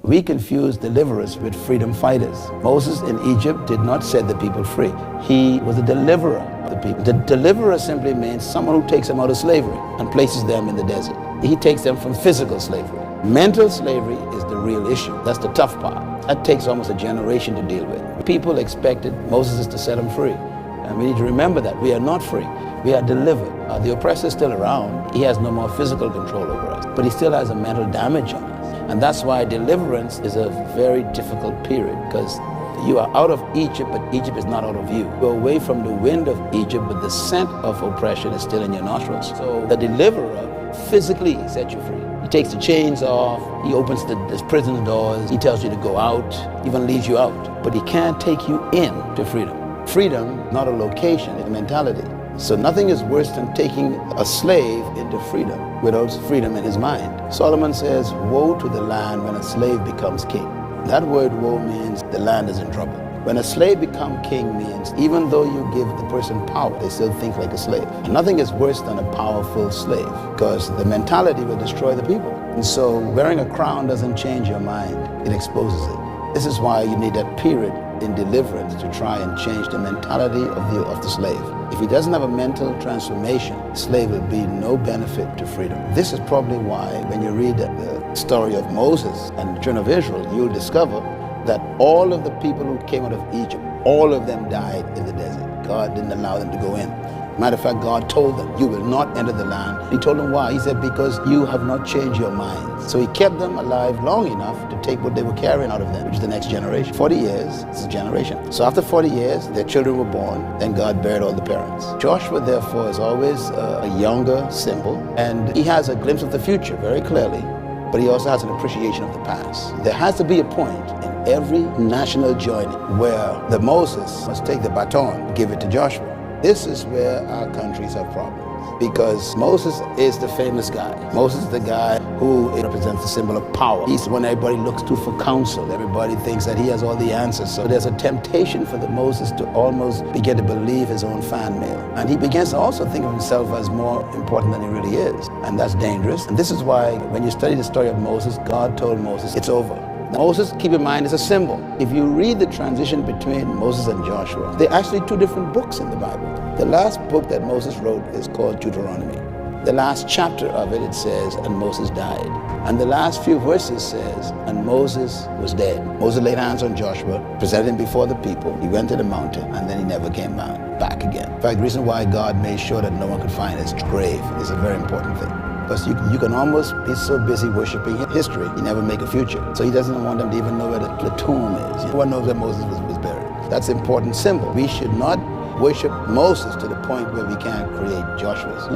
We confuse deliverers with freedom fighters. Moses in Egypt did not set the people free. He was a deliverer of the people. The deliverer simply means someone who takes them out of slavery and places them in the desert. He takes them from physical slavery. Mental slavery is the real issue. That's the tough part. That takes almost a generation to deal with. People expected Moses to set them free. And we need to remember that we are not free. We are delivered. The oppressor is still around. He has no more physical control over us, but he still has a mental damage on us. And that's why deliverance is a very difficult period, because you are out of Egypt, but Egypt is not out of you. You're away from the wind of Egypt, but the scent of oppression is still in your nostrils. So the deliverer physically sets you free. He takes the chains off, he opens the prison doors, he tells you to go out, even leads you out. But he can't take you in to freedom. Freedom, not a location, it's a mentality. So nothing is worse than taking a slave into freedom without freedom in his mind. Solomon says, woe to the land when a slave becomes king. That word woe means the land is in trouble. When a slave becomes king means even though you give the person power, they still think like a slave. And nothing is worse than a powerful slave, because the mentality will destroy the people. And so wearing a crown doesn't change your mind, it exposes it. This is why you need that period in deliverance to try and change the mentality of the slave. If he doesn't have a mental transformation, the slave will be no benefit to freedom. This is probably why when you read the story of Moses and the children of Israel, you'll discover that all of the people who came out of Egypt, all of them died in the desert. God didn't allow them to go in. Matter of fact, God told them, you will not enter the land. He told them why. He said, because you have not changed your minds. So he kept them alive long enough to take what they were carrying out of them, which is the next generation. 40 years is a generation. So after 40 years, their children were born, then God buried all the parents. Joshua, therefore, is always a younger symbol, and he has a glimpse of the future very clearly, but he also has an appreciation of the past. There has to be a point in every national joining where the Moses must take the baton, give it to Joshua. This is where our countries have problems, because Moses is the famous guy. Moses is the guy who represents the symbol of power. He's the one everybody looks to for counsel. Everybody thinks that he has all the answers. So there's a temptation for the Moses to almost begin to believe his own fan mail. And he begins to also think of himself as more important than he really is. And that's dangerous. And this is why when you study the story of Moses, God told Moses, it's over. Moses, keep in mind, is a symbol. If you read the transition between Moses and Joshua, they're actually two different books in the Bible. The last book that Moses wrote is called Deuteronomy. The last chapter of it, it says, and Moses died. And the last few verses says, and Moses was dead. Moses laid hands on Joshua, presented him before the people. He went to the mountain, and then he never came back again. In fact, the reason why God made sure that no one could find his grave is a very important thing. Because you can almost be so busy worshiping history, you never make a future. So he doesn't want them to even know where the tomb is. No one knows where Moses was buried. That's an important symbol. We should not worship Moses to the point where we can't create Joshua's.